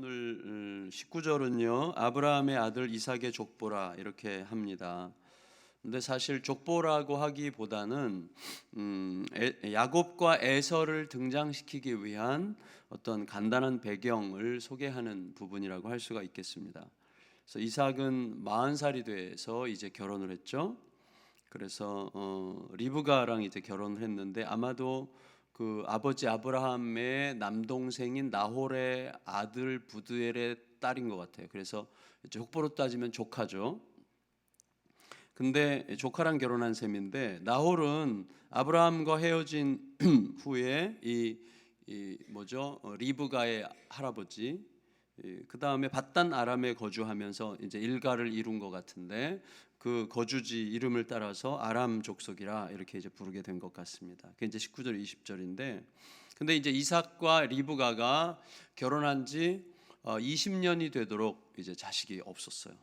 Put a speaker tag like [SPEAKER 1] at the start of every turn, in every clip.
[SPEAKER 1] 오늘 19절은요 아브라함의 아들 이삭의 족보라 이렇게 합니다. 근데 사실 족보라고 하기보다는 야곱과 에서를 등장시키기 위한 어떤 간단한 배경을 소개하는 부분이라고 할 수가 있겠습니다. 그래서 이삭은 40살이 돼서 이제 결혼을 했죠. 그래서 리브가랑 이제 결혼을 했는데 아마도 그 아버지 아브라함의 남동생인 나홀의 아들 부두엘의 딸인 것 같아요. 그래서 족보로 따지면 조카죠. 근데 조카랑 결혼한 셈인데 나홀은 아브라함과 헤어진 후에 이 리브가의 할아버지, 그 다음에 밧단 아람에 거주하면서 이제 일가를 이룬 것 같은데 그 거주지 이름을 따라서 아람 족속이라 이렇게 이제 부르게 된 것 같습니다. 그게 이제 19절 20절인데, 근데 이제 이삭과 리브가가 결혼한 지 20년이 되도록 이제 자식이 없었어요.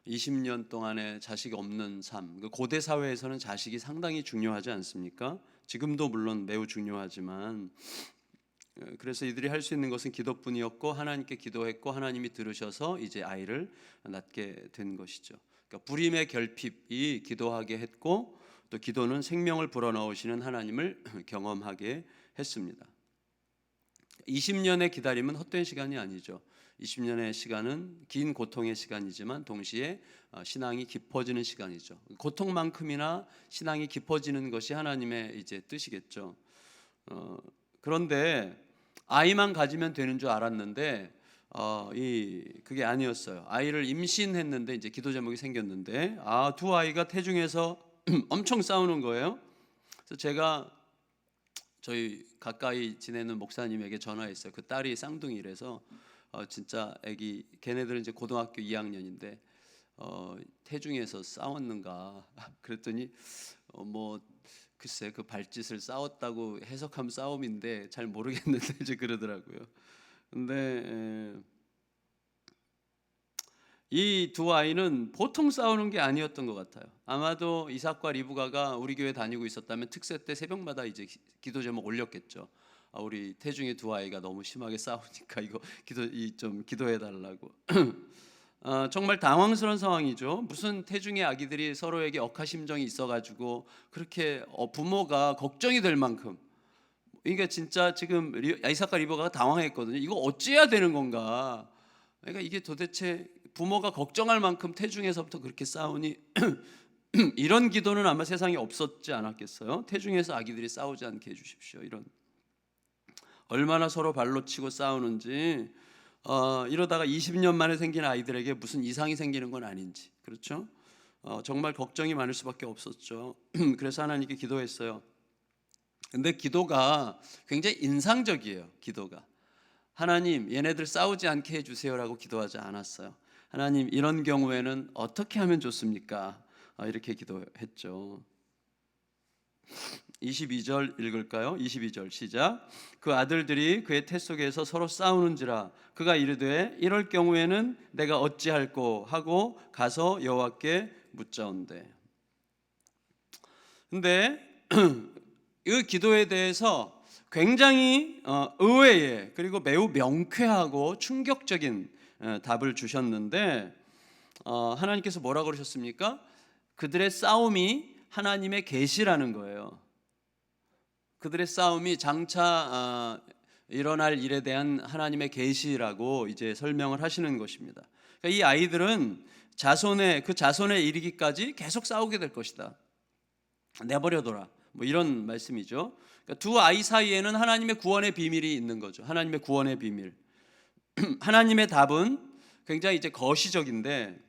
[SPEAKER 1] 20년 동안에 자식이 없는 삶. 고대 사회에서는 자식이 상당히 중요하지 않습니까? 지금도 물론 매우 중요하지만, 그래서 이들이 할 수 있는 것은 기도뿐이었고 하나님께 기도했고 하나님이 들으셔서 이제 아이를 낳게 된 것이죠. 그러니까 불임의 결핍이 기도하게 했고 또 기도는 생명을 불어넣으시는 하나님을 경험하게 했습니다. 20년의 기다림은 헛된 시간이 아니죠. 20년의 시간은 긴 고통의 시간이지만 동시에 신앙이 깊어지는 시간이죠. 고통만큼이나 신앙이 깊어지는 것이 하나님의 이제 뜻이겠죠. 그런데 아이만 가지면 되는 줄 알았는데 그게 아니었어요. 아이를 임신했는데 이제 기도 제목이 생겼는데 두 아이가 태중에서 엄청 싸우는 거예요. 그래서 제가 저희 가까이 지내는 목사님에게 전화했어요. 그 딸이 쌍둥이라서 진짜 애기 걔네들은 이제 고등학교 2학년인데 태중에서 싸웠는가 그랬더니 글쎄 그 발짓을 싸웠다고 해석하면 싸움인데 잘 모르겠는데 이제 그러더라고요. 근데 이 두 아이는 보통 싸우는 게 아니었던 것 같아요. 아마도 이삭과 리브가가 우리 교회 다니고 있었다면 특세 때 새벽마다 이제 기도 제목 올렸겠죠. 우리 태중의 두 아이가 너무 심하게 싸우니까 이거 좀 기도해 달라고. 정말 당황스러운 상황이죠. 무슨 태중의 아기들이 서로에게 억하심정이 있어가지고 그렇게 부모가 걱정이 될 만큼. 그러니까 진짜 지금 이삭과 리브가가 당황했거든요. 이거 어찌해야 되는 건가? 그러니까 이게 도대체 부모가 걱정할 만큼 태중에서부터 그렇게 싸우니 이런 기도는 아마 세상에 없었지 않았겠어요? 태중에서 아기들이 싸우지 않게 해주십시오. 이런 얼마나 서로 발로 치고 싸우는지 이러다가 20년 만에 생긴 아이들에게 무슨 이상이 생기는 건 아닌지, 그렇죠? 정말 걱정이 많을 수밖에 없었죠. 그래서 하나님께 기도했어요. 근데 기도가 굉장히 인상적이에요. 기도가 하나님 얘네들 싸우지 않게 해주세요라고 기도하지 않았어요. 하나님 이런 경우에는 어떻게 하면 좋습니까? 이렇게 기도했죠. 22절 읽을까요? 22절 시작. 그 아들들이 그의 태 속에서 서로 싸우는지라 그가 이르되 이럴 경우에는 내가 어찌할꼬 하고 가서 여호와께 묻자온대. 근데 이 기도에 대해서 굉장히 의외의 그리고 매우 명쾌하고 충격적인 답을 주셨는데 하나님께서 뭐라고 그러셨습니까? 그들의 싸움이 하나님의 계시라는 거예요. 그들의 싸움이 장차 일어날 일에 대한 하나님의 계시라고 이제 설명을 하시는 것입니다. 그러니까 이 아이들은 자손에 이르기까지 계속 싸우게 될 것이다. 내버려둬라. 이런 말씀이죠. 그러니까 두 아이 사이에는 하나님의 구원의 비밀이 있는 거죠. 하나님의 구원의 비밀. 하나님의 답은 굉장히 이제 거시적인데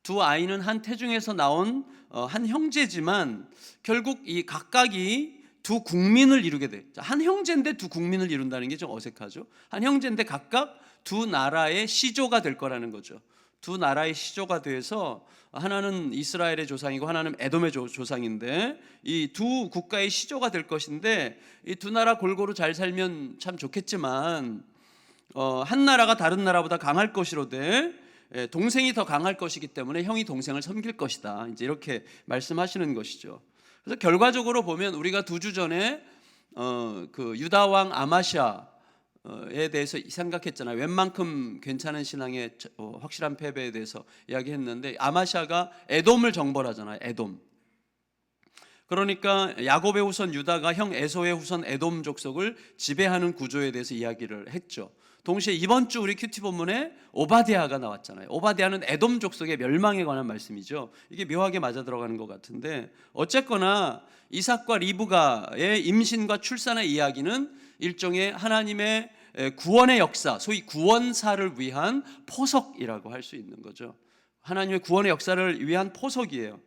[SPEAKER 1] 두 아이는 한 태중에서 나온 한 형제지만 결국 이 각각이 두 국민을 이루게 돼. 한 형제인데 두 국민을 이룬다는 게 좀 어색하죠. 한 형제인데 각각 두 나라의 시조가 될 거라는 거죠. 두 나라의 시조가 돼서 하나는 이스라엘의 조상이고 하나는 에돔의 조상인데 이 두 국가의 시조가 될 것인데 이 두 나라 골고루 잘 살면 참 좋겠지만 한 나라가 다른 나라보다 강할 것이로되 동생이 더 강할 것이기 때문에 형이 동생을 섬길 것이다. 이제 이렇게 말씀하시는 것이죠. 그래서 결과적으로 보면 우리가 2주 전에 그 유다 왕 아마시아 에 대해서 생각했잖아요. 웬만큼 괜찮은 신앙의 확실한 패배에 대해서 이야기했는데 아마샤가 에돔을 정벌하잖아요. 에돔. 그러니까 야곱의 후손 유다가 형 에서의 후손 에돔 족속을 지배하는 구조에 대해서 이야기를 했죠. 동시에 이번 주 우리 큐티 본문에 오바댜가 나왔잖아요. 오바댜는 에돔 족속의 멸망에 관한 말씀이죠. 이게 묘하게 맞아 들어가는 것 같은데 어쨌거나 이삭과 리브가의 임신과 출산의 이야기는 일종의 하나님의 구원의 역사, 소위 구원사를 위한 포석이라고 할 수 있는 거죠. 하나님의 구원의 역사를 위한 포석이에요.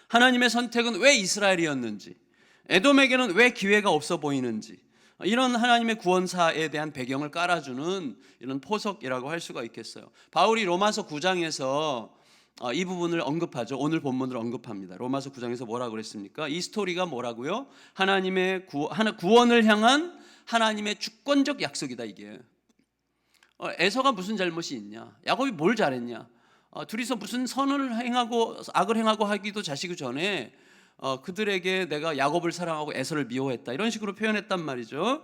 [SPEAKER 1] 하나님의 선택은 왜 이스라엘이었는지, 에돔에게는 왜 기회가 없어 보이는지, 이런 하나님의 구원사에 대한 배경을 깔아주는 이런 포석이라고 할 수가 있겠어요. 바울이 로마서 9장에서 이 부분을 언급하죠. 오늘 본문을 언급합니다. 로마서 9장에서 뭐라고 그랬습니까? 이 스토리가 뭐라고요? 하나님의 구원을 향한 하나님의 주권적 약속이다. 이게 에서가 무슨 잘못이 있냐? 야곱이 뭘 잘했냐? 둘이서 무슨 선을 행하고 악을 행하고 하기도 자시기 전에 그들에게 내가 야곱을 사랑하고 에서를 미워했다 이런 식으로 표현했단 말이죠.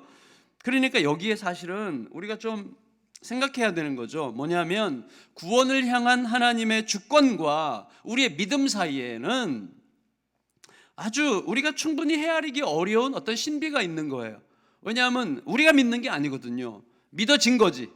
[SPEAKER 1] 그러니까 여기에 사실은 우리가 좀 생각해야 되는 거죠. 뭐냐면 구원을 향한 하나님의 주권과 우리의 믿음 사이에는 아주 우리가 충분히 헤아리기 어려운 어떤 신비가 있는 거예요. 왜냐하면 우리가 믿는 게 아니거든요. 믿어진 거지.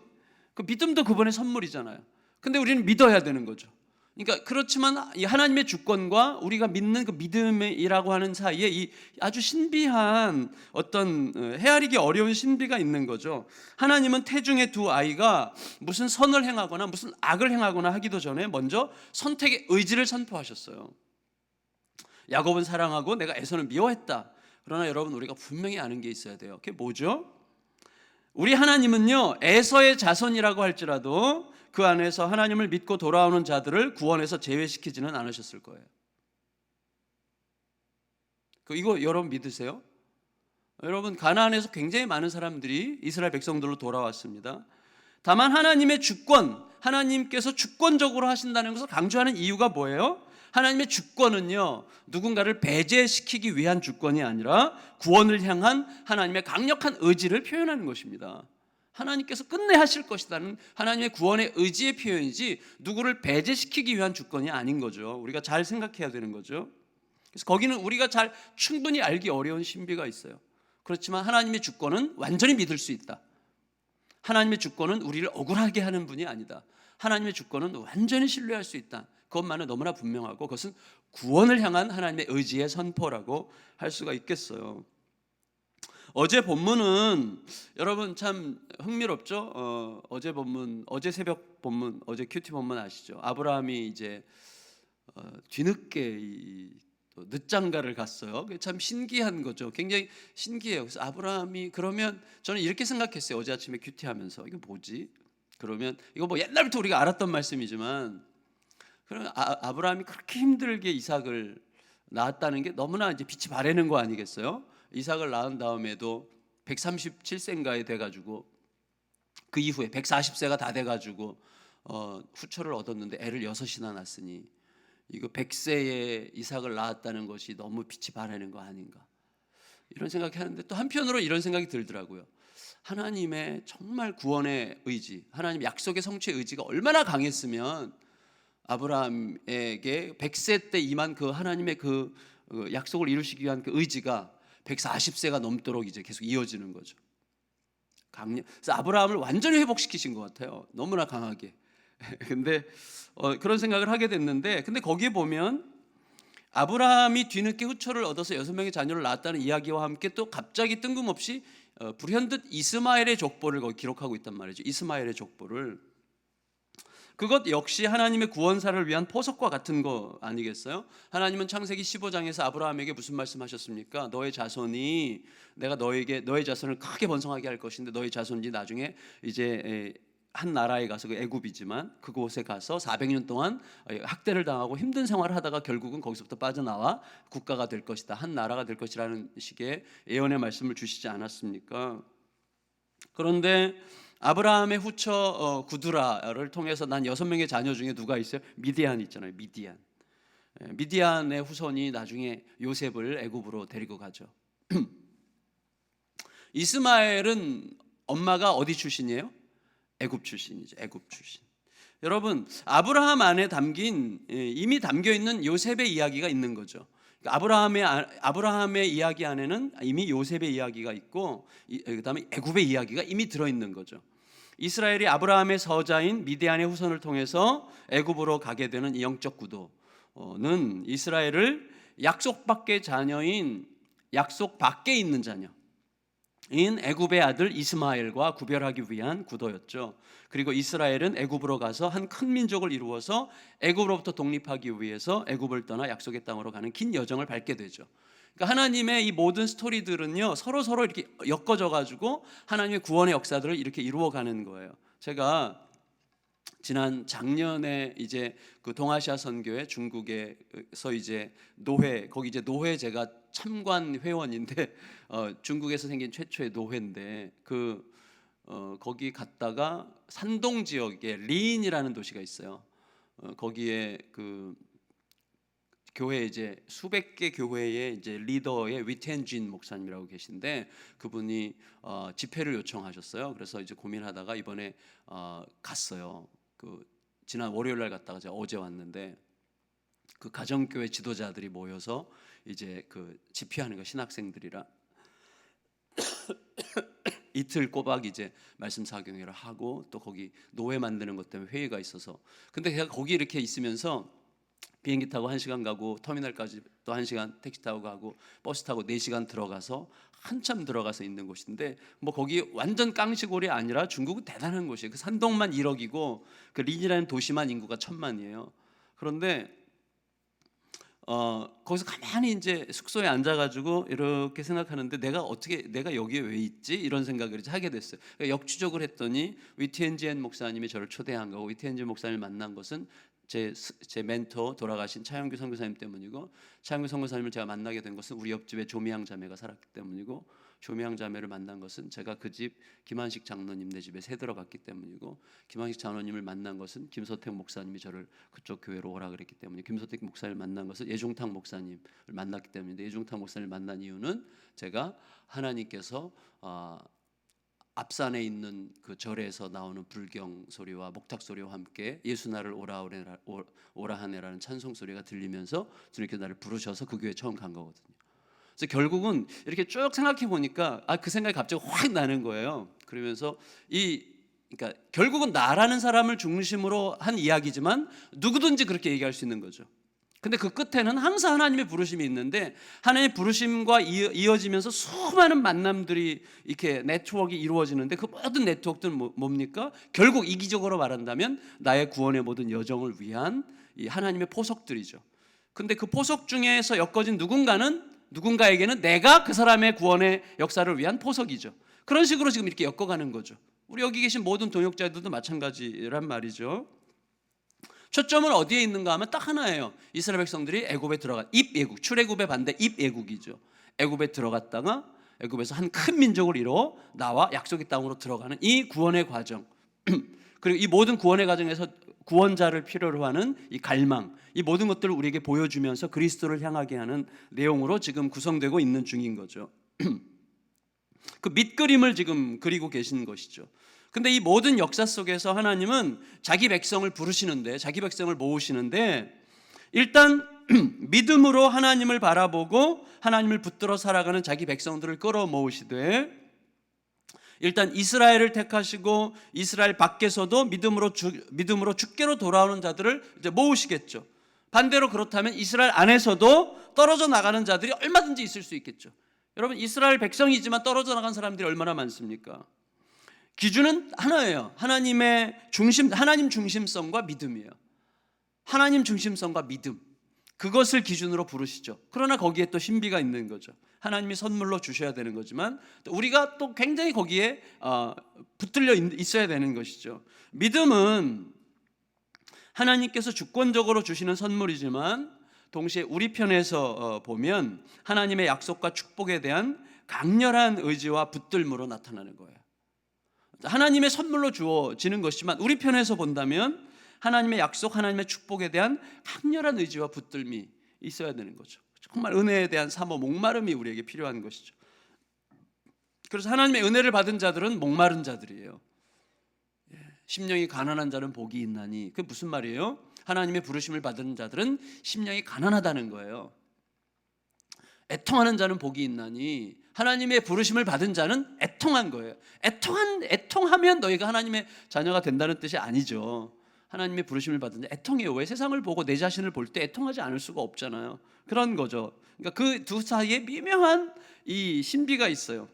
[SPEAKER 1] 그 믿음도 그분의 선물이잖아요. 근데 우리는 믿어야 되는 거죠. 그러니까 그렇지만 이 하나님의 주권과 우리가 믿는 그 믿음이라고 하는 사이에 이 아주 신비한 어떤 헤아리기 어려운 신비가 있는 거죠. 하나님은 태중의 두 아이가 무슨 선을 행하거나 무슨 악을 행하거나 하기도 전에 먼저 선택의 의지를 선포하셨어요. 야곱은 사랑하고 내가 에서는 미워했다. 그러나 여러분 우리가 분명히 아는 게 있어야 돼요. 그게 뭐죠? 우리 하나님은요 에서의 자손이라고 할지라도 그 안에서 하나님을 믿고 돌아오는 자들을 구원해서 제외시키지는 않으셨을 거예요. 이거 여러분 믿으세요? 여러분 가나안에서 굉장히 많은 사람들이 이스라엘 백성들로 돌아왔습니다. 다만 하나님의 주권, 하나님께서 주권적으로 하신다는 것을 강조하는 이유가 뭐예요? 하나님의 주권은요 누군가를 배제시키기 위한 주권이 아니라 구원을 향한 하나님의 강력한 의지를 표현하는 것입니다. 하나님께서 끝내 하실 것이라는 하나님의 구원의 의지의 표현이지 누구를 배제시키기 위한 주권이 아닌 거죠. 우리가 잘 생각해야 되는 거죠. 그래서 거기는 우리가 잘 충분히 알기 어려운 신비가 있어요. 그렇지만 하나님의 주권은 완전히 믿을 수 있다. 하나님의 주권은 우리를 억울하게 하는 분이 아니다. 하나님의 주권은 완전히 신뢰할 수 있다. 그것만은 너무나 분명하고 그것은 구원을 향한 하나님의 의지의 선포라고 할 수가 있겠어요. 어제 본문은 여러분 참 흥미롭죠? 어제 본문, 어제 새벽 본문, 어제 큐티 본문 아시죠? 아브라함이 이제 뒤늦게 늦장가를 갔어요. 참 신기한 거죠. 굉장히 신기해요. 그래서 아브라함이 그러면 저는 이렇게 생각했어요. 어제 아침에 큐티하면서 이거 뭐지? 그러면 이거 뭐 옛날부터 우리가 알았던 말씀이지만 그러면 아브라함이 그렇게 힘들게 이삭을 낳았다는 게 너무나 이제 빛이 바래는 거 아니겠어요? 이삭을 낳은 다음에도 137세인가에 돼가지고 그 이후에 140세가 다 돼가지고 후처를 얻었는데 애를 6이나 낳았으니 이거 100세에 이삭을 낳았다는 것이 너무 빛이 바래는 거 아닌가 이런 생각이 하는데 또 한편으로 이런 생각이 들더라고요. 하나님의 정말 구원의 의지, 하나님 약속의 성취의 의지가 얼마나 강했으면 아브라함에게 100세 때 임한 그 하나님의 그 약속을 이루시기 위한 그 의지가 140세가 넘도록 이제 계속 이어지는 거죠. 그래서 아브라함을 완전히 회복시키신 것 같아요. 너무나 강하게. 근데 그런 생각을 하게 됐는데, 근데 거기에 보면 아브라함이 뒤늦게 후처를 얻어서 6명의 자녀를 낳았다는 이야기와 함께 또 갑자기 뜬금없이 불현듯 이스마엘의 족보를 거기 기록하고 있단 말이죠. 이스마엘의 족보를. 그것 역시 하나님의 구원사를 위한 포석과 같은 거 아니겠어요? 하나님은 창세기 15장에서 아브라함에게 무슨 말씀하셨습니까? 너의 자손이 내가 너의 자손을 크게 번성하게 할 것인데 너의 자손이 나중에 이제 한 나라에 가서 그 애굽이지만 그곳에 가서 400년 동안 학대를 당하고 힘든 생활을 하다가 결국은 거기서부터 빠져나와 국가가 될 것이다. 한 나라가 될 것이라는 식의 예언의 말씀을 주시지 않았습니까? 그런데 아브라함의 후처 구두라를 통해서 난 6명의 자녀 중에 누가 있어요? 미디안 있잖아요. 미디안의 후손이 나중에 요셉을 애굽으로 데리고 가죠. 이스마엘은 엄마가 어디 출신이에요? 애굽 출신이죠. 애굽 출신. 여러분, 아브라함 안에 이미 담겨 있는 요셉의 이야기가 있는 거죠. 아브라함의 이야기 안에는 이미 요셉의 이야기가 있고, 그다음에 애굽의 이야기가 이미 들어 있는 거죠. 이스라엘이 아브라함의 서자인 미디안의 후손을 통해서 애굽으로 가게 되는 이 영적 구도는 이스라엘을 약속 밖의 자녀인, 약속 밖에 있는 자녀인 애굽의 아들 이스마엘과 구별하기 위한 구도였죠. 그리고 이스라엘은 애굽으로 가서 한 큰 민족을 이루어서 애굽으로부터 독립하기 위해서 애굽을 떠나 약속의 땅으로 가는 긴 여정을 밟게 되죠. 그러니까 하나님의 이 모든 스토리들은요, 서로 이렇게 엮어져 가지고 하나님의 구원의 역사들을 이렇게 이루어가는 거예요. 제가 지난 작년에 이제 그 동아시아 선교회 중국에서 이제 거기 이제 노회 제가 참관 회원인데 중국에서 생긴 최초의 노회인데 거기 갔다가 산동 지역에 리인이라는 도시가 있어요. 거기에 그 교회 이제 수백 개 교회의 이제 리더의 위텐진 목사님이라고 계신데 그분이 집회를 요청하셨어요. 그래서 이제 고민하다가 이번에 갔어요. 지난 월요일 날 갔다가 제가 어제 왔는데 그 가정교회 지도자들이 모여서 이제 그 집회하는 거 신학생들이라 이틀 꼬박 이제 말씀 사경회를 하고 또 거기 노회 만드는 것 때문에 회의가 있어서 근데 제가 거기 이렇게 있으면서 비행기 타고 1시간 가고 터미널까지 또 1시간 택시 타고 가고 버스 타고 4시간 들어가서 한참 들어가서 있는 곳인데 뭐 거기 완전 깡시골이 아니라 중국은 대단한 곳이에요. 그 산동만 1억이고 그 린이라는 도시만 인구가 1000만이에요. 그런데 거기서 가만히 이제 숙소에 앉아가지고 이렇게 생각하는데 내가 여기에 왜 있지? 이런 생각을 이제 하게 됐어요. 그러니까 역추적을 했더니 위티엔지엔 목사님이 저를 초대한 거고 위티엔지엔 목사님을 만난 것은 제 멘토 돌아가신 차영규 선교사님 때문이고 차영규 선교사님을 제가 만나게 된 것은 우리 옆집에 조미양 자매가 살았기 때문이고 조미양 자매를 만난 것은 제가 그 집 김한식 장로님네 집에 새 들어갔기 때문이고 김한식 장로님을 만난 것은 김소택 목사님이 저를 그쪽 교회로 오라 그랬기 때문에 김소택 목사님을 만난 것은 예중탁 목사님을 만났기 때문인데 예중탁 목사님을 만난 이유는 제가 하나님께서 앞산에 있는 그 절에서 나오는 불경 소리와 목탁 소리와 함께 예수 나를 오라 하네라는 찬송 소리가 들리면서 주님께서 나를 부르셔서 그 교회에 처음 간 거거든요. 그래서 결국은 이렇게 쭉 생각해 보니까 그 생각이 갑자기 확 나는 거예요. 그러면서 그러니까 결국은 나라는 사람을 중심으로 한 이야기지만 누구든지 그렇게 얘기할 수 있는 거죠. 근데 그 끝에는 항상 하나님의 부르심이 있는데 하나님의 부르심과 이어지면서 수많은 만남들이 이렇게 네트워크가 이루어지는데 그 모든 네트워크들은 뭡니까? 결국 이기적으로 말한다면 나의 구원의 모든 여정을 위한 이 하나님의 포석들이죠. 근데 그 포석 중에서 엮어진 누군가에게는 내가 그 사람의 구원의 역사를 위한 포석이죠. 그런 식으로 지금 이렇게 엮어가는 거죠. 우리 여기 계신 모든 동역자들도 마찬가지란 말이죠. 초점은 어디에 있는가 하면 딱 하나예요. 이스라엘 백성들이 애굽에 들어가 입애국, 출애굽의 반대 입애국이죠. 애굽에 들어갔다가 애굽에서 한 큰 민족을 이루어 나와 약속의 땅으로 들어가는 이 구원의 과정. 그리고 이 모든 구원의 과정에서 구원자를 필요로 하는 이 갈망, 이 모든 것들을 우리에게 보여주면서 그리스도를 향하게 하는 내용으로 지금 구성되고 있는 중인 거죠. 그 밑그림을 지금 그리고 계신 것이죠. 근데 이 모든 역사 속에서 하나님은 자기 백성을 부르시는데, 자기 백성을 모으시는데 일단 믿음으로 하나님을 바라보고 하나님을 붙들어 살아가는 자기 백성들을 끌어모으시되 일단 이스라엘을 택하시고 이스라엘 밖에서도 믿음으로 주께로 돌아오는 자들을 이제 모으시겠죠. 반대로 그렇다면 이스라엘 안에서도 떨어져 나가는 자들이 얼마든지 있을 수 있겠죠. 여러분, 이스라엘 백성이지만 떨어져 나간 사람들이 얼마나 많습니까? 기준은 하나예요. 하나님 중심성과 믿음이에요. 하나님 중심성과 믿음, 그것을 기준으로 부르시죠. 그러나 거기에 또 신비가 있는 거죠. 하나님이 선물로 주셔야 되는 거지만 또 우리가 또 굉장히 거기에 붙들려 있어야 되는 것이죠. 믿음은 하나님께서 주권적으로 주시는 선물이지만 동시에 우리 편에서 보면 하나님의 약속과 축복에 대한 강렬한 의지와 붙들므로 나타나는 거예요. 하나님의 선물로 주어지는 것이지만 우리 편에서 본다면 하나님의 약속, 하나님의 축복에 대한 강렬한 의지와 붙들미 있어야 되는 거죠. 정말 은혜에 대한 사모, 목마름이 우리에게 필요한 것이죠. 그래서 하나님의 은혜를 받은 자들은 목마른 자들이에요. 심령이 가난한 자는 복이 있나니. 그게 무슨 말이에요? 하나님의 부르심을 받은 자들은 심령이 가난하다는 거예요. 애통하는 자는 복이 있나니. 하나님의 부르심을 받은 자는 애통한 거예요. 애통하면 너희가 하나님의 자녀가 된다는 뜻이 아니죠. 하나님의 부르심을 받은 자 애통해요. 왜? 세상을 보고 내 자신을 볼 때 애통하지 않을 수가 없잖아요. 그런 거죠. 그러니까 그 두 사이에 미묘한 이 신비가 있어요.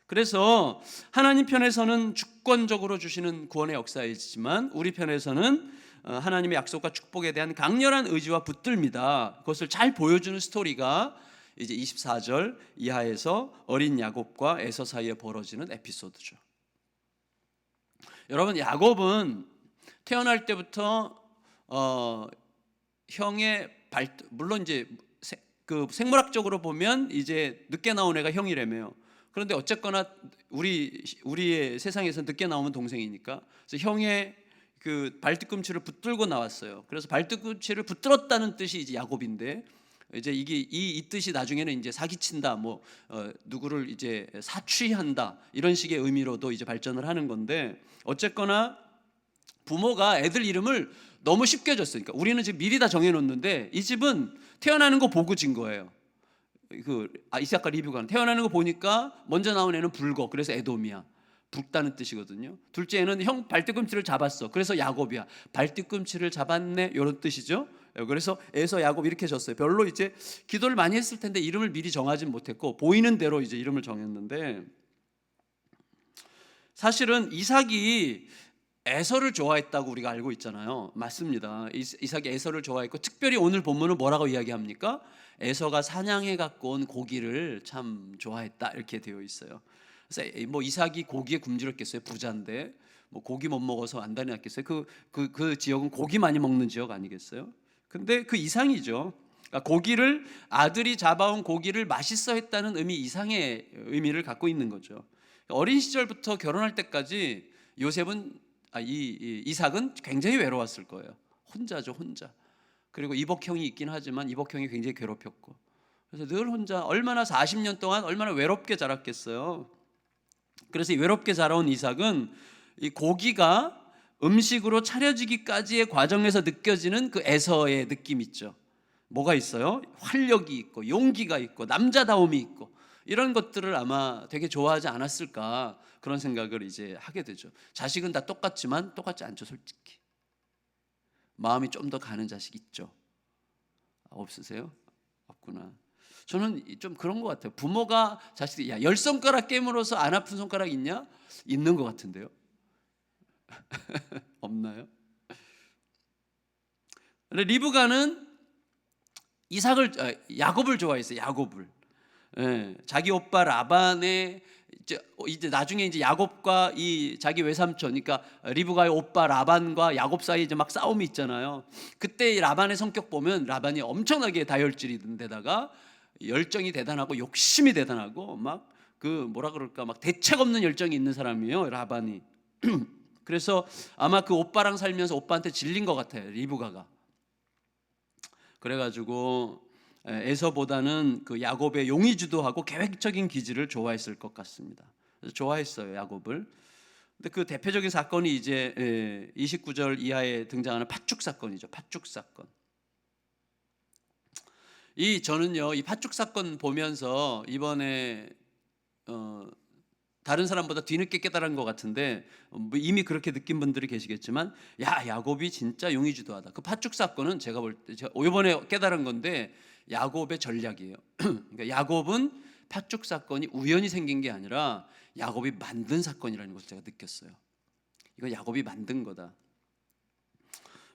[SPEAKER 1] 그래서 하나님 편에서는 주권적으로 주시는 구원의 역사이지만 우리 편에서는 하나님의 약속과 축복에 대한 강렬한 의지와 붙들미다. 그것을 잘 보여주는 스토리가 이제 24절 이하에서 어린 야곱과 에서 사이에 벌어지는 에피소드죠. 여러분, 야곱은 태어날 때부터 형의 물론 이제 그 생물학적으로 보면 이제 늦게 나온 애가 형이라며요. 그런데 어쨌거나 우리의 세상에서 늦게 나오면 동생이니까. 그래서 형의 그 발뒤꿈치를 붙들고 나왔어요. 그래서 발뒤꿈치를 붙들었다는 뜻이 이제 야곱인데, 이제 이게 이 뜻이 나중에는 이제 사기친다, 누구를 이제 사취한다 이런 식의 의미로도 이제 발전을 하는 건데, 어쨌거나 부모가 애들 이름을 너무 쉽게 줬으니까 우리는 지금 미리 다 정해놓는데 이 집은 태어나는 거 보고 진 거예요. 이삭과 리브가 태어나는 거 보니까 먼저 나온 애는 붉어. 그래서 에돔이야. 붉다는 뜻이거든요. 둘째는 형 발뒤꿈치를 잡았어. 그래서 야곱이야. 발뒤꿈치를 잡았네, 이런 뜻이죠. 그래서 에서 야곱 이렇게 졌어요. 별로 이제 기도를 많이 했을 텐데 이름을 미리 정하진 못했고 보이는 대로 이제 이름을 정했는데, 사실은 이삭이 에서를 좋아했다고 우리가 알고 있잖아요. 맞습니다. 이삭이 에서를 좋아했고, 특별히 오늘 본문은 뭐라고 이야기합니까? 에서가 사냥해 갖고 온 고기를 참 좋아했다, 이렇게 되어 있어요. 그래서 이삭이 고기에 굶주렸겠어요. 부자인데 고기 못 먹어서 안 다녔겠어요. 그 지역은 고기 많이 먹는 지역 아니겠어요? 근데 그 이상이죠. 그러니까 고기를, 아들이 잡아온 고기를 맛있어 했다는 의미 이상의 의미를 갖고 있는 거죠. 어린 시절부터 결혼할 때까지 이삭은 굉장히 외로웠을 거예요. 혼자죠, 혼자. 그리고 이복형이 있긴 하지만 이복형이 굉장히 괴롭혔고, 그래서 늘 혼자 얼마나 40년 동안 얼마나 외롭게 자랐겠어요. 그래서 이 외롭게 자라온 이삭은 이 고기가 음식으로 차려지기까지의 과정에서 느껴지는 그 에서의 느낌 있죠. 뭐가 있어요? 활력이 있고 용기가 있고 남자다움이 있고, 이런 것들을 아마 되게 좋아하지 않았을까, 그런 생각을 이제 하게 되죠. 자식은 다 똑같지만 똑같지 않죠, 솔직히. 마음이 좀 더 가는 자식 있죠? 없으세요? 없구나. 저는 좀 그런 것 같아요. 부모가 자식이, 야, 10손가락 깨물어서 안 아픈 손가락 있냐? 있는 것 같은데요. 없나요? 리브가는 야곱을 좋아했어요. 야곱을. 자기 오빠 라반의 이제 나중에 이제 야곱과 이 자기 외삼촌, 그러니까 리브가의 오빠 라반과 야곱 사이에 이제 막 싸움이 있잖아요. 그때 라반의 성격 보면 라반이 엄청나게 다혈질인데다가 열정이 대단하고 욕심이 대단하고 막 막 대책 없는 열정이 있는 사람이에요, 라반이. 그래서 아마 그 오빠랑 살면서 오빠한테 질린 것 같아요, 리브가가. 그래가지고 에서보다는 그 야곱의 용의주도하고 계획적인 기질을 좋아했을 것 같습니다. 그래서 좋아했어요, 야곱을. 근데 그 대표적인 사건이 이제 29절 이하에 등장하는 팥죽 사건이죠. 팥죽 사건. 저는요, 이 팥죽 사건 보면서 이번에 다른 사람보다 뒤늦게 깨달은 것 같은데, 이미 그렇게 느낀 분들이 계시겠지만, 야곱이 진짜 용의주도하다. 그 팥죽 사건은 제가 볼 때, 이번에 깨달은 건데 야곱의 전략이에요. 그러니까 야곱은 팥죽 사건이 우연히 생긴 게 아니라 야곱이 만든 사건이라는 것을 제가 느꼈어요. 이거 야곱이 만든 거다.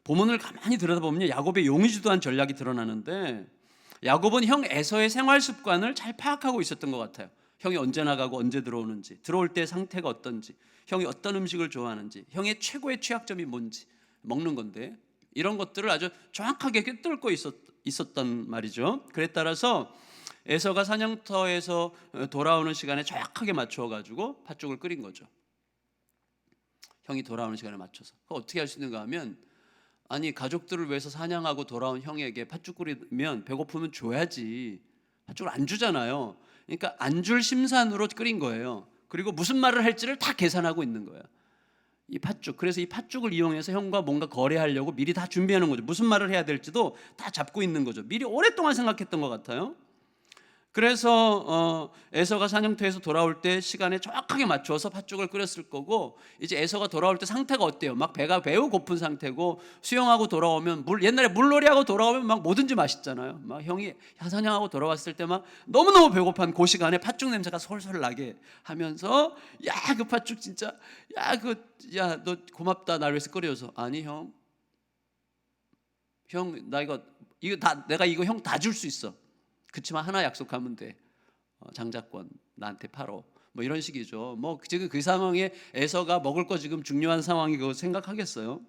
[SPEAKER 1] 본문을 가만히 들여다보면 야곱의 용의주도한 전략이 드러나는데, 야곱은 형 에서의 생활 습관을 잘 파악하고 있었던 것 같아요. 형이 언제 나가고 언제 들어오는지, 들어올 때 상태가 어떤지, 형이 어떤 음식을 좋아하는지, 형의 최고의 취약점이 뭔지, 먹는 건데 이런 것들을 아주 정확하게 꿰뚫고 있었단 말이죠. 그에 따라서 에서가 사냥터에서 돌아오는 시간에 정확하게 맞춰가지고 팥죽을 끓인 거죠. 형이 돌아오는 시간에 맞춰서. 그거 어떻게 할 수 있는가 하면, 가족들을 위해서 사냥하고 돌아온 형에게 팥죽 끓이면 배고프면 줘야지. 팥죽을 안 주잖아요. 그러니까 안줄 심산으로 끓인 거예요. 그리고 무슨 말을 할지를 다 계산하고 있는 거예요. 이 팥죽. 그래서 이 팥죽을 이용해서 형과 뭔가 거래하려고 미리 다 준비하는 거죠. 무슨 말을 해야 될지도 다 잡고 있는 거죠. 미리 오랫동안 생각했던 것 같아요. 그래서 에서가 사냥터에서 돌아올 때 시간에 정확하게 맞춰서 팥죽을 끓였을 거고, 이제 에서가 돌아올 때 상태가 어때요? 막 배가 매우 고픈 상태고, 수영하고 돌아오면 옛날에 물놀이하고 돌아오면 막 뭐든지 맛있잖아요. 막 형이 사냥하고 돌아왔을 때 막 너무너무 배고픈 그 시간에 팥죽 냄새가 솔솔 나게 하면서, 야 그 팥죽 진짜, 야 너 고맙다 날 위해서 끓여서. 아니 형 나 이거 다 내가 이거 형 다 줄 수 있어. 그치만 하나 약속하면 돼. 장자권 나한테 팔어. 뭐 이런 식이죠. 뭐 지금 그 상황에 에서가 먹을 거 지금 중요한 상황이고 생각하겠어요.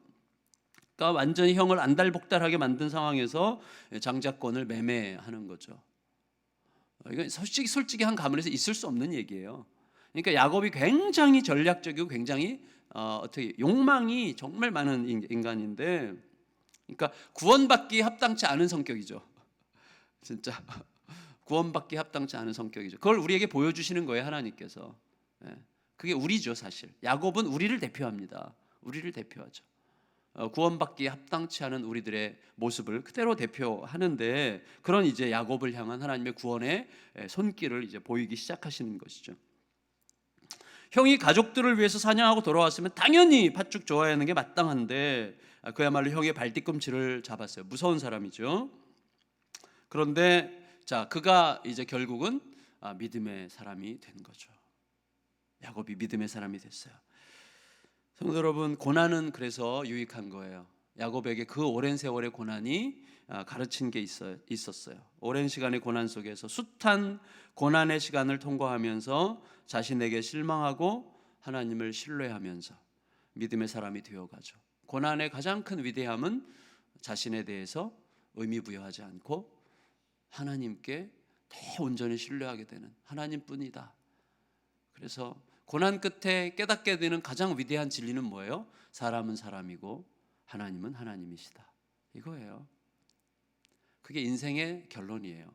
[SPEAKER 1] 그러니까 완전히 형을 안달복달하게 만든 상황에서 장자권을 매매하는 거죠. 이건 솔직히 한 가문에서 있을 수 없는 얘기예요. 그러니까 야곱이 굉장히 전략적이고 굉장히 어떻게 욕망이 정말 많은 인간인데, 그러니까 구원받기 합당치 않은 성격이죠. 진짜 구원받기 합당치 않은 성격이죠. 그걸 우리에게 보여주시는 거예요, 하나님께서. 그게 우리죠, 사실. 야곱은 우리를 대표합니다. 우리를 대표하죠. 구원받기 합당치 않은 우리들의 모습을 그대로 대표하는데, 그런 이제 야곱을 향한 하나님의 구원의 손길을 이제 보이기 시작하시는 것이죠. 형이 가족들을 위해서 사냥하고 돌아왔으면 당연히 팥죽 좋아하는 게 마땅한데, 그야말로 형의 발뒤꿈치를 잡았어요. 무서운 사람이죠. 그런데 자, 그가 이제 결국은 믿음의 사람이 된 거죠. 야곱이 믿음의 사람이 됐어요. 성도 여러분, 고난은 그래서 유익한 거예요. 야곱에게 그 오랜 세월의 고난이 가르친 게 있었어요. 오랜 시간의 고난 속에서 숱한 고난의 시간을 통과하면서 자신에게 실망하고 하나님을 신뢰하면서 믿음의 사람이 되어가죠. 고난의 가장 큰 위대함은 자신에 대해서 의미 부여하지 않고 하나님께 온전히 신뢰하게 되는 하나님뿐이다. 그래서 고난 끝에 깨닫게 되는 가장 위대한 진리는 뭐예요? 사람은 사람이고 하나님은 하나님이시다. 이거예요. 그게 인생의 결론이에요.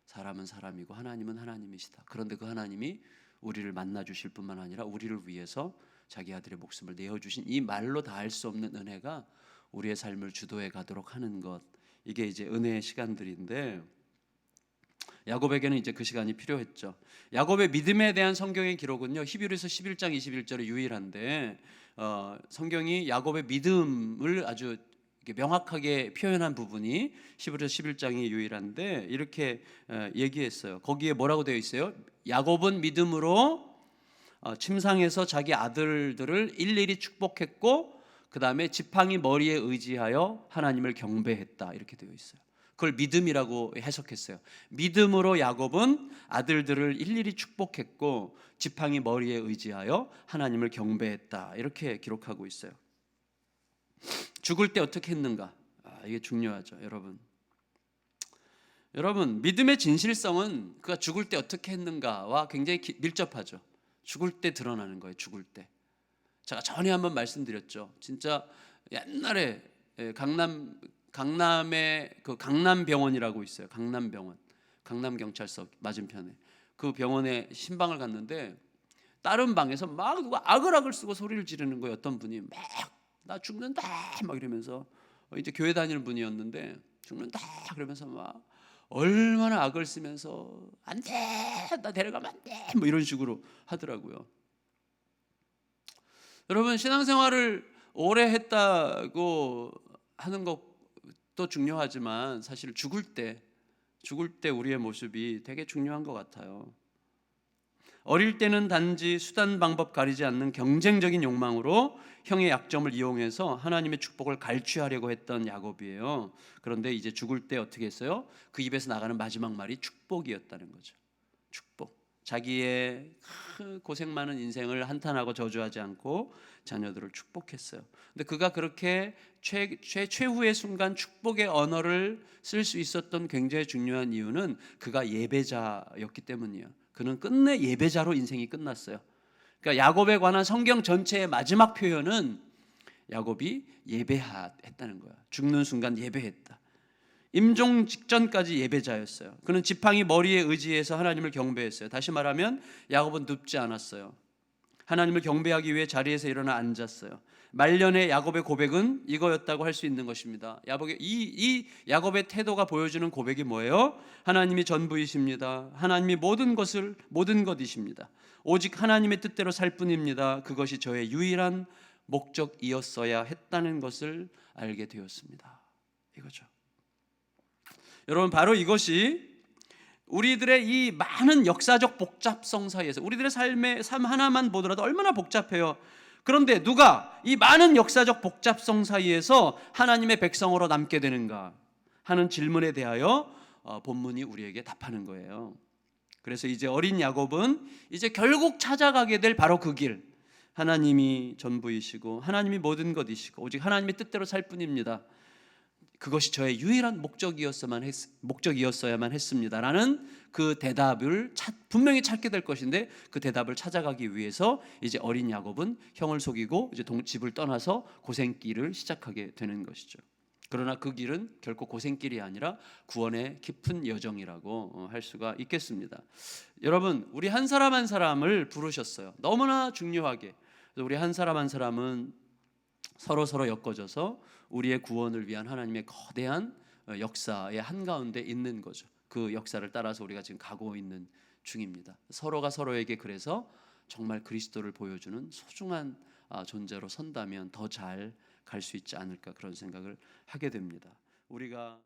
[SPEAKER 1] 사람은 사람이고 하나님은 하나님이시다. 그런데 그 하나님이 우리를 만나 주실 뿐만 아니라 우리를 위해서 자기 아들의 목숨을 내어주신 이 말로 다 할 수 없는 은혜가 우리의 삶을 주도해 가도록 하는 것, 이게 이제 은혜의 시간들인데, 야곱에게는 이제 그 시간이 필요했죠. 야곱의 믿음에 대한 성경의 기록은요, 히브리서 11장 21절에 유일한데, 성경이 야곱의 믿음을 아주 명확하게 표현한 부분이 히브리서 11장이 유일한데, 이렇게 얘기했어요. 거기에 뭐라고 되어 있어요? 야곱은 믿음으로 침상에서 자기 아들들을 일일이 축복했고, 그 다음에 지팡이 머리에 의지하여 하나님을 경배했다, 이렇게 되어 있어요. 그걸 믿음이라고 해석했어요. 믿음으로 야곱은 아들들을 일일이 축복했고 지팡이 머리에 의지하여 하나님을 경배했다, 이렇게 기록하고 있어요. 죽을 때 어떻게 했는가? 이게 중요하죠, 여러분. 믿음의 진실성은 그가 죽을 때 어떻게 했는가와 굉장히 밀접하죠. 죽을 때 드러나는 거예요. 죽을 때. 제가 전에 한번 말씀드렸죠. 진짜 옛날에 강남에 그 강남병원이라고 있어요. 강남병원, 강남경찰서 맞은편에 그 병원에 신방을 갔는데, 다른 방에서 막 누가 아글아글 쓰고 소리를 지르는 거예요. 어떤 분이 막 나 죽는다 막 이러면서, 이제 교회 다니는 분이었는데 죽는다 그러면서 막 얼마나 악을 쓰면서 안 돼, 나 데려가면 안 돼, 뭐 이런 식으로 하더라고요. 여러분, 신앙생활을 오래 했다고 하는 것도 중요하지만 사실 죽을 때 우리의 모습이 되게 중요한 것 같아요. 어릴 때는 단지 수단 방법 가리지 않는 경쟁적인 욕망으로 형의 약점을 이용해서 하나님의 축복을 갈취하려고 했던 야곱이에요. 그런데 이제 죽을 때 어떻게 했어요? 그 입에서 나가는 마지막 말이 축복이었다는 거죠. 축복. 자기의 고생 많은 인생을 한탄하고 저주하지 않고 자녀들을 축복했어요. 근데 그가 그렇게 최후의 순간 축복의 언어를 쓸 수 있었던 굉장히 중요한 이유는 그가 예배자였기 때문이에요. 그는 끝내 예배자로 인생이 끝났어요. 그러니까 야곱에 관한 성경 전체의 마지막 표현은 야곱이 예배했다는 거야. 죽는 순간 예배했다. 임종 직전까지 예배자였어요. 그는 지팡이 머리에 의지해서 하나님을 경배했어요. 다시 말하면 야곱은 눕지 않았어요. 하나님을 경배하기 위해 자리에서 일어나 앉았어요. 말년의 야곱의 고백은 이거였다고 할 수 있는 것입니다. 이 야곱의 태도가 보여주는 고백이 뭐예요? 하나님이 전부이십니다. 하나님이 모든 것이십니다. 오직 하나님의 뜻대로 살 뿐입니다. 그것이 저의 유일한 목적이었어야 했다는 것을 알게 되었습니다. 이거죠. 여러분, 바로 이것이 우리들의 이 많은 역사적 복잡성 사이에서 우리들의 삶 하나만 보더라도 얼마나 복잡해요. 그런데 누가 이 많은 역사적 복잡성 사이에서 하나님의 백성으로 남게 되는가 하는 질문에 대하여 본문이 우리에게 답하는 거예요. 그래서 이제 어린 야곱은 이제 결국 찾아가게 될 바로 그 길, 하나님이 전부이시고 하나님이 모든 것이시고 오직 하나님의 뜻대로 살 뿐입니다. 그것이 저의 유일한 목적이었어야만 했습니다라는 그 대답을 분명히 찾게 될 것인데, 그 대답을 찾아가기 위해서 이제 어린 야곱은 형을 속이고 이제 집을 떠나서 고생길을 시작하게 되는 것이죠. 그러나 그 길은 결코 고생길이 아니라 구원의 깊은 여정이라고 할 수가 있겠습니다. 여러분, 우리 한 사람 한 사람을 부르셨어요. 너무나 중요하게. 우리 한 사람 한 사람은 서로 엮어져서 우리의 구원을 위한 하나님의 거대한 역사의 한가운데 있는 거죠. 그 역사를 따라서 우리가 지금 가고 있는 중입니다. 서로가 서로에게 그래서 정말 그리스도를 보여주는 소중한 존재로 선다면 더 잘 갈 수 있지 않을까, 그런 생각을 하게 됩니다. 우리가